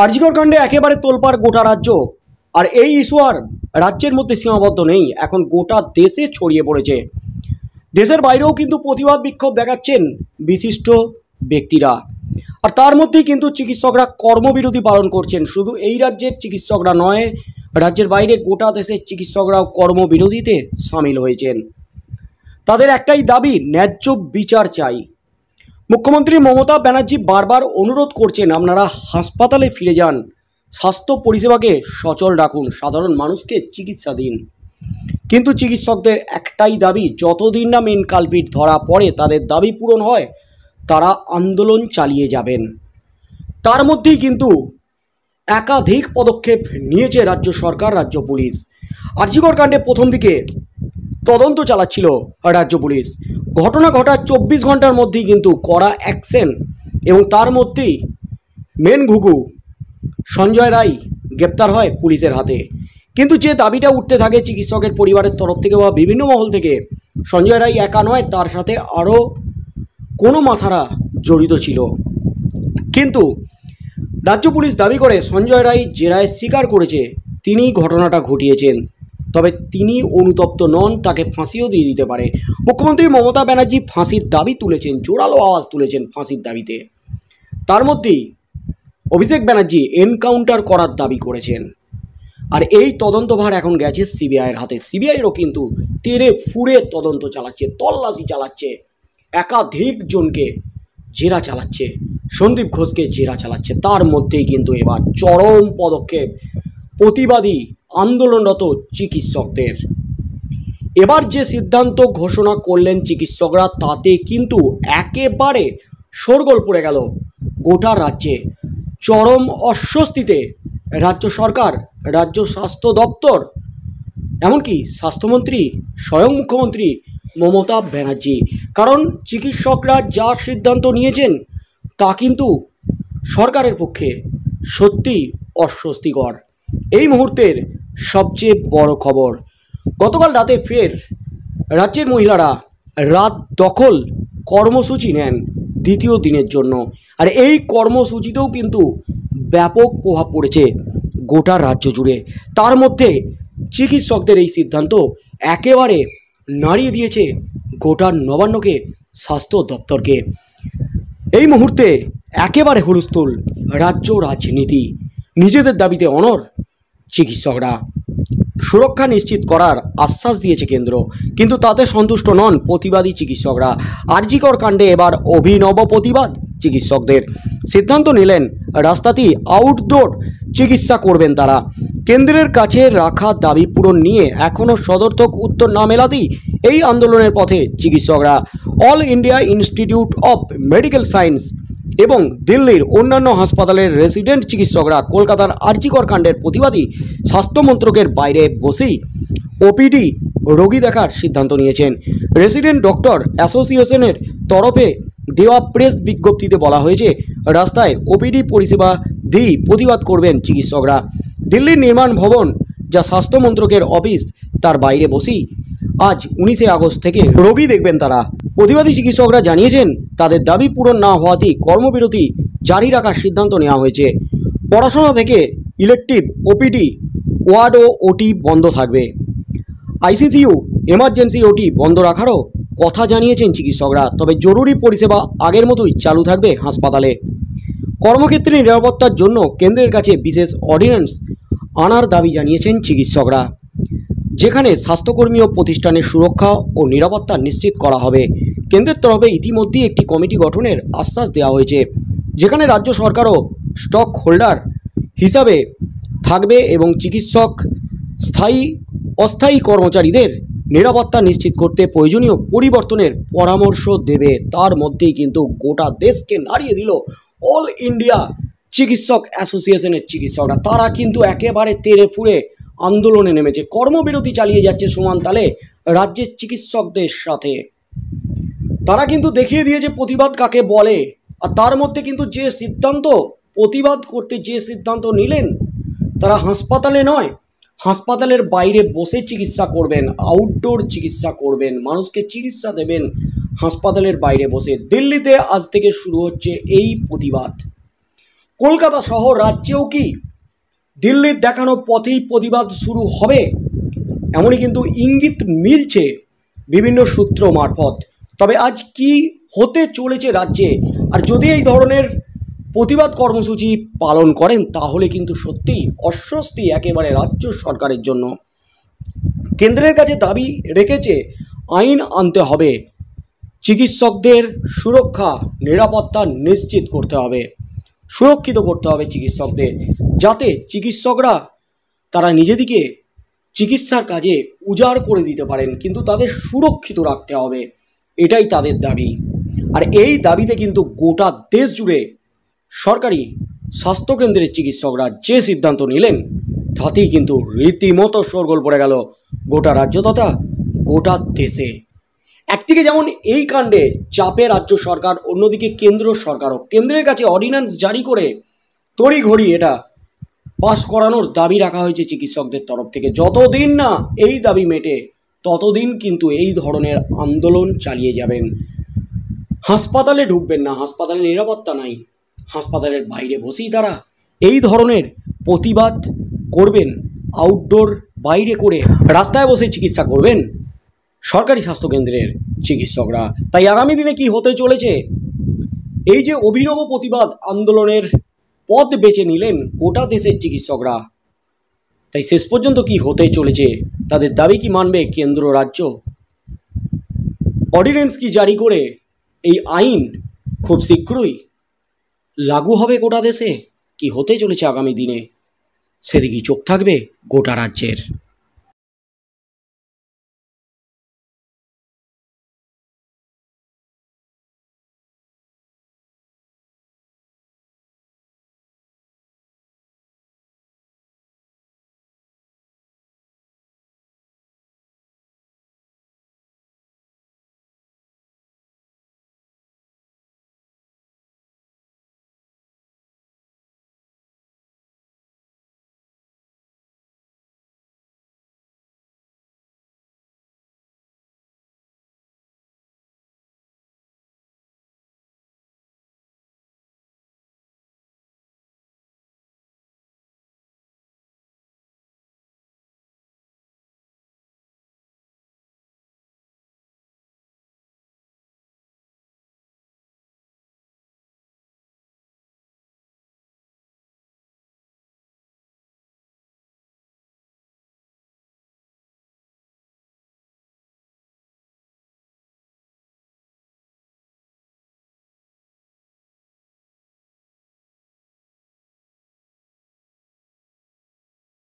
আরজিকর কাণ্ডে একেবারে তোলপাড় গোটা রাজ্য। আর এই ইস্যু আর রাজ্যের মধ্যে সীমাবদ্ধ নেই, এখন গোটা দেশে ছড়িয়ে পড়েছে। দেশের বাইরেও কিন্তু প্রতিবাদ বিক্ষোভ দেখাচ্ছেন বিশিষ্ট ব্যক্তিরা। আর তার মধ্যেই কিন্তু চিকিৎসকরা কর্মবিরতি পালন করছেন। শুধু এই রাজ্যের চিকিৎসকরা নয়, রাজ্যের বাইরে গোটা দেশের চিকিৎসকরাও কর্মবিরতিতে সামিল হয়েছেন। তাদের একটাই দাবি, ন্যায্য বিচার চাই। মুখ্যমন্ত্রী মমতা ব্যানার্জি বারবার অনুরোধ করছেন, আপনারা হাসপাতালে ফিরে যান, স্বাস্থ্য পরিষেবাকে সচল রাখুন, সাধারণ মানুষকে চিকিৎসা দিন। কিন্তু চিকিৎসকদের একটাই দাবি, যতদিন না মেন কালপিট ধরা পড়ে, তাদের দাবি পূরণ হয়, তারা আন্দোলন চালিয়ে যাবেন। তার মধ্যেই কিন্তু একাধিক পদক্ষেপ নিয়েছে রাজ্য সরকার, রাজ্য পুলিশ। আরজিকর কাণ্ডে প্রথম দিকে তদন্ত চালাচ্ছিল রাজ্য পুলিশ। ঘটনা ঘটার 24 ঘন্টার মধ্যেই কিন্তু কড়া অ্যাকশন, এবং তার মধ্যেই মেন ঘুঘু সঞ্জয় রায় গ্রেপ্তার হয় পুলিশের হাতে। কিন্তু যে দাবিটা উঠতে থাকে চিকিৎসকের পরিবারের তরফ থেকে বা বিভিন্ন মহল থেকে, সঞ্জয় রায় একা নয়, তার সাথে আরও কোনো মাথারা জড়িত ছিল। কিন্তু রাজ্য পুলিশ দাবি করে সঞ্জয় রায় যে রায় স্বীকার করেছে তিনি ঘটনাটা ঘটিয়েছেন, তবে তিনি অনুতপ্ত নন, তাকে ফাঁসিও দিয়ে দিতে পারে। মুখ্যমন্ত্রী মমতা ব্যানার্জি ফাঁসির দাবি তুলেছেন, জোরালো আওয়াজ তুলেছেন ফাঁসির দাবিতে। তার মধ্যেই অভিষেক ব্যানার্জি এনকাউন্টার করার দাবি করেছেন। আর এই তদন্তভার এখন গেছে সিবিআইয়ের হাতে। সিবিআইয়েরও কিন্তু তেড়ে ফুড়ে তদন্ত চালাচ্ছে, তল্লাশি চালাচ্ছে, একাধিক জনকে জেরা চালাচ্ছে, সন্দীপ ঘোষকে জেরা চালাচ্ছে। তার মধ্যেই কিন্তু এবার চরম পদক্ষেপ প্রতিবাদী আন্দোলনরত চিকিৎসকদের। এবার যে সিদ্ধান্ত ঘোষণা করলেন চিকিৎসকরা, তাতে কিন্তু একেবারে শোরগোল পড়ে গেল গোটা রাজ্যে। চরম অস্বস্তিতে রাজ্য সরকার, রাজ্য স্বাস্থ্য দপ্তর, এমনকি স্বাস্থ্যমন্ত্রী স্বয়ং মুখ্যমন্ত্রী মমতা ব্যানার্জি। কারণ চিকিৎসকরা যা সিদ্ধান্ত নিয়েছেন তা কিন্তু সরকারের পক্ষে সত্যি অস্বস্তিকর। এই মুহূর্তের সবচেয়ে বড় খবর, গতকাল রাতে ফের রাজ্যের মহিলারা রাত দখল কর্মসূচি নেন দ্বিতীয় দিনের জন্য। আর এই কর্মসূচিতেও কিন্তু ব্যাপক প্রভাব পড়েছে গোটা রাজ্য জুড়ে। তার মধ্যে চিকিৎসকদের এই সিদ্ধান্ত একেবারে নাড়িয়ে দিয়েছে গোটা নবান্নকে, স্বাস্থ্য দপ্তরকে। এই মুহূর্তে একেবারে হুলস্থুল রাজ্য রাজনীতি। নিজেদের দাবিতে অনড় চিকিৎসকরা। সুরক্ষা নিশ্চিত করার আশ্বাস দিয়েছে কেন্দ্র, কিন্তু তাতে সন্তুষ্ট নন প্রতিবাদী চিকিৎসকরা। আরজিকর কাণ্ডে এবার অভিনব প্রতিবাদ চিকিৎসকদের। সিদ্ধান্ত নিলেন রাস্তাতেই আউটডোর চিকিৎসা করবেন তারা। কেন্দ্রের কাছে রাখা দাবি পূরণ নিয়ে এখনও সদর্থক উত্তর না মেলাতেই এই আন্দোলনের পথে চিকিৎসকরা। All India institute of medical science এবং দিল্লির অন্যান্য হাসপাতালের রেসিডেন্ট চিকিৎসকরা কলকাতার আরজিকর কাণ্ডের প্রতিবাদী স্বাস্থ্য মন্ত্রকের বাইরে বসেই ওপিডি রোগী দেখার সিদ্ধান্ত নিয়েছেন। রেসিডেন্ট ডক্টর অ্যাসোসিয়েশনের তরফে দেওয়া প্রেস বিজ্ঞপ্তিতে বলা হয়েছে, রাস্তায় ওপিডি পরিষেবা দিয়েই প্রতিবাদ করবেন চিকিৎসকরা। দিল্লির নির্মাণ ভবন, যা স্বাস্থ্য মন্ত্রকের অফিস, তার বাইরে বসেই আজ 19শে আগস্ট থেকে রোগী দেখবেন তারা। প্রতিবাদী চিকিৎসকরা জানিয়েছেন, তাদের দাবি পূরণ না হওয়াতেই কর্মবিরতি জারি রাখার সিদ্ধান্ত নেওয়া হয়েছে। পড়াশোনা থেকে ইলেকটিভ ওপিডি ওয়ার্ড ও ওটি বন্ধ থাকবে। আইসিসিইউ এমার্জেন্সি ওটি বন্ধ রাখারও কথা জানিয়েছেন চিকিৎসকরা। তবে জরুরি পরিষেবা আগের মতোই চালু থাকবে হাসপাতালে। কর্মক্ষেত্রে নিরাপত্তার জন্য কেন্দ্রের কাছে বিশেষ অর্ডিন্যান্স আনার দাবি জানিয়েছেন চিকিৎসকরা, যেখানে স্বাস্থ্যকর্মী ও প্রতিষ্ঠানের সুরক্ষা ও নিরাপত্তা নিশ্চিত করা হবে। কেন্দ্রের তরফে ইতিমধ্যেই একটি কমিটি গঠনের আশ্বাস দেওয়া হয়েছে, যেখানে রাজ্য সরকারও স্টক হোল্ডার হিসাবে থাকবে এবং চিকিৎসক অস্থায়ী কর্মচারীদের নিরাপত্তা নিশ্চিত করতে প্রয়োজনীয় পরিবর্তনের পরামর্শ দেবে। তার মধ্যেই কিন্তু গোটা দেশকে নাড়িয়ে দিল অল ইন্ডিয়া চিকিৎসক অ্যাসোসিয়েশনের চিকিৎসকরা। তারা কিন্তু একেবারে তেড়ে ফুড়ে আন্দোলনে নেমেছে, কর্মবিরতি চালিয়ে যাচ্ছে সমান তালে রাজ্যের চিকিৎসকদের সাথে। তারা কিন্তু দেখিয়ে দিয়েছে প্রতিবাদ কাকে বলে। আর তার মধ্যে কিন্তু যে সিদ্ধান্ত, প্রতিবাদ করতে যে সিদ্ধান্ত নিলেন, তারা হাসপাতালে নয়, হাসপাতালের বাইরে বসে চিকিৎসা করবেন, আউটডোর চিকিৎসা করবেন, মানুষকে চিকিৎসা দেবেন হাসপাতালের বাইরে বসে। দিল্লিতে আজ থেকে শুরু হচ্ছে এই প্রতিবাদ। কলকাতা সহ রাজ্যেও কি দিল্লির দেখানো পথেই প্রতিবাদ শুরু হবে? এমনই কিন্তু ইঙ্গিত মিলছে বিভিন্ন সূত্র মারফত। তবে আজ কি হতে চলেছে রাজ্যে, আর যদি এই ধরনের প্রতিবাদ কর্মসূচি পালন করেন তাহলে কিন্তু সত্যি অস্বস্তি একেবারে রাজ্য সরকারের জন্য। কেন্দ্রের কাছে দাবি রেখেছে আইন আনতে হবে, চিকিৎসকদের সুরক্ষা নিরাপত্তা নিশ্চিত করতে হবে, সুরক্ষিত করতে হবে চিকিৎসকদের, যাতে চিকিৎসকরা তারা নিজেদিকে চিকিৎসার কাজে উজাড় করে দিতে পারেন, কিন্তু তাদের সুরক্ষিত রাখতে হবে, এটাই তাদের দাবি। আর এই দাবিতে কিন্তু গোটা দেশ জুড়ে সরকারি স্বাস্থ্যকেন্দ্রের চিকিৎসকরা যে সিদ্ধান্ত নিলেন তাতেই কিন্তু রীতিমতো শোরগোল পড়ে গেল গোটা রাজ্য তথা গোটা দেশে। একদিকে যেমন এই কাণ্ডে চাপে রাজ্য সরকার, অন্যদিকে কেন্দ্র সরকারও কেন্দ্রের কাছে অর্ডিন্যান্স জারি করে তড়িঘড়ি এটা পাস করানোর দাবি রাখা হয়েছে চিকিৎসকদের তরফ থেকে। যতদিন না এই দাবি মেটে ততদিন কিন্তু এই ধরনের আন্দোলন চালিয়ে যাবেন। হাসপাতালে ঢুকবেন না, হাসপাতালে নিরাপত্তা নাই, হাসপাতালের বাইরে বসেই তারা এই ধরনের প্রতিবাদ করবেন, আউটডোর বাইরে করে রাস্তায় বসে চিকিৎসা করবেন সরকারি স্বাস্থ্যকেন্দ্রের চিকিৎসকরা। তাই আগামী দিনে কি হতে চলেছে, এই যে অভিনব প্রতিবাদ আন্দোলনের পথ বেছে নিলেন গোটা দেশের চিকিৎসকরা, তাই শেষ পর্যন্ত কি হতে চলেছে, তাদের দাবি কি মানবে কেন্দ্র রাজ্য, অর্ডিন্যান্স কি জারি করে এই আইন খুব শীঘ্রই লাগু হবে গোটা দেশে, কি হতে চলেছে আগামী দিনে সেদিকেই চোখ থাকবে গোটা রাজ্যের।